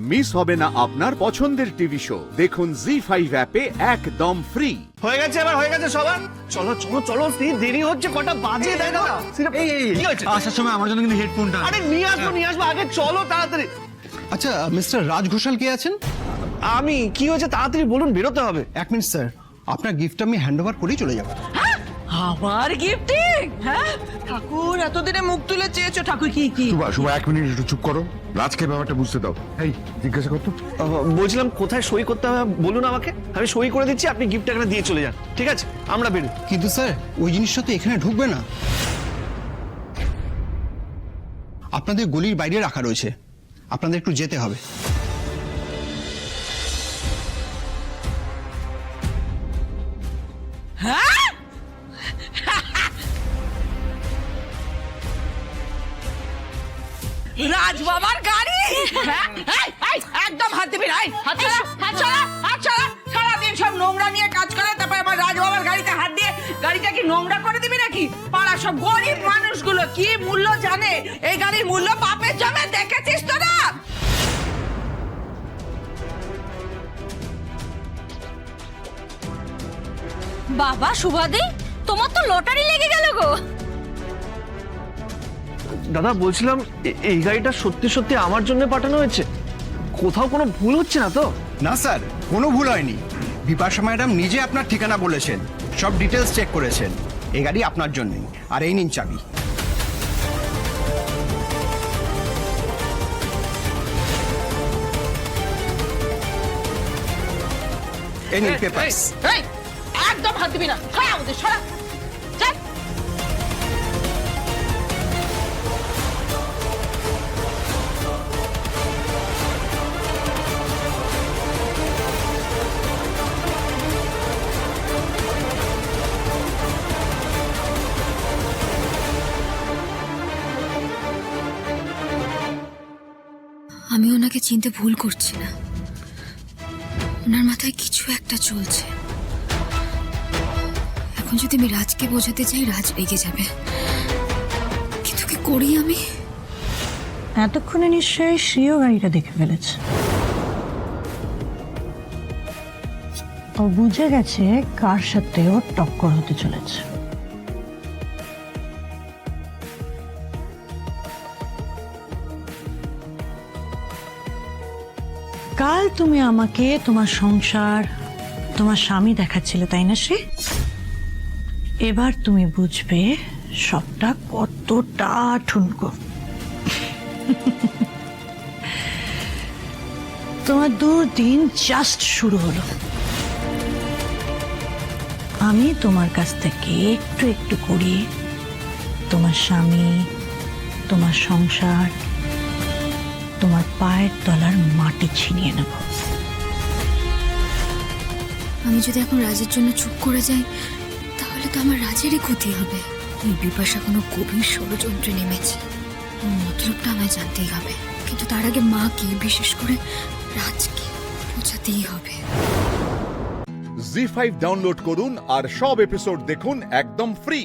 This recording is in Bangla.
মিস হবে না আপনার পছন্দের টিভি শো। দেখুন জি5 অ্যাপে একদম ফ্রি। হয়ে গেছে, এবার হয়ে গেছে সবার। চলো চলো চলো, দেরি হচ্ছে, কটা বাজে দেয় না। কি হয়েছে? আসার সময় আমার জন্য কিন্তু হেডফোনটা। আরে নিয়ে আসবো, আগে চলো তাড়াতাড়ি। আচ্ছা মিস্টার রাজ ঘোষাল কে আছেন? আমি কি হয়েছে তাড়াতাড়ি বলুন, বেরোতে হবে। 1 মিনিট স্যার, আপনার গিফট আমি হ্যান্ড ওভার করেই চলে যাব। আবার গিফটিং? হ্যাঁ ঠাকুর, এতদিনে মুখ তুলে চেয়েছো, ঠাকুর কি কি? শুভ 1 মিনিট একটু চুপ করো, রাজকে ব্যাপারটা বুঝতে দাও। এই জিজ্ঞাসা করতো। বলছিলাম কোথায় সই করতে হবে বলুন আমাকে, আমি সই করে দিচ্ছি, আপনি গিফট এখানে দিয়ে চলে যান। ঠিক আছে, আমরা বেরোই। কিন্তু স্যার ওই জিনিসটা তো এখানে ঢুকবে না, আপনাদের গলির বাইরে রাখা রয়েছে, আপনাদের একটু যেতে হবে। হ্যাঁ রাজ বাবার গাড়ি? হ্যাঁ, এই, একদম হাত দিবি না, হাত ছাড়া, হাত ছাড়া, হাত ছাড়া। সারাদিন সব নোংরা নিয়ে কাজ করে, তারপর আমার রাজ বাবার গাড়িতে হাত দিয়ে গাড়িটা কি নোংরা করে দিবি নাকি? পাড়া সব গরিব মানুষগুলো কি মূল্য জানে? এই গাড়ির মূল্য বাপের জমে দেখেছিস তো না? বাবা সুভাদি, তোমার তো লটারি লেগে গেল গো। দাদা বলছিলাম এই গাড়িটা সত্যি সত্যি আমার জন্য পাঠানো হয়েছে? কোথাও কোনো ভুল হচ্ছে না তো? না স্যার, কোনো ভুল হয়নি। বিপাশা ম্যাডাম নিজে আপনার ঠিকানা বলেছেন, সব ডিটেলস চেক করেছেন। এই গাড়ি আপনার জন্যই, আর এই নিন চাবি। এই নিন পেপারস। এই, একদম হাত দিবি না, সরা আমাদের, সরা। চল। আমি ওনাকে চিনতে ভুল করছি না, ওনার মাথায় কিছু একটা চলছে। এখন যদি আমি রাজকে বোঝাতে চাই, রাজ রেগে যাবে, কিন্তু কি করি আমি? এতক্ষণে নিশ্চয়ই শ্রীও গাড়িটা দেখে ফেলেছে। ও বুঝে গেছে কার সাথে ওর টক্কর হতে চলেছে। কাল তুমি আমাকে তোমার সংসার, তোমার স্বামী দেখাচ্ছিলে, তাই না শ্রী? এবার তুমি বুঝবে সবটা কতটা ঠুনকো। তোমার দুর্দিন জাস্ট শুরু হলো। আমি তোমার কাছ থেকে একটু একটু করি তোমার স্বামী, তোমার সংসার, তোমার পায়ের তলার মাটি ছিনিয়ে নেব। আমি যদি এখন রাজের জন্য চুপ করে যাই, তাহলে তো আমার রাজেরই ক্ষতি হবে। এই বিপাশা কোনো গভীর ষড়যন্ত্রে নেমেছে, ওর মতলবটা আমায় জানতেই হবে। কিন্তু তার আগে মাকে, বিশেষ করে রাজকে বোঝাতেই হবে। জি5 ডাউনলোড করুন আর সব এপিসোড দেখুন একদম ফ্রি।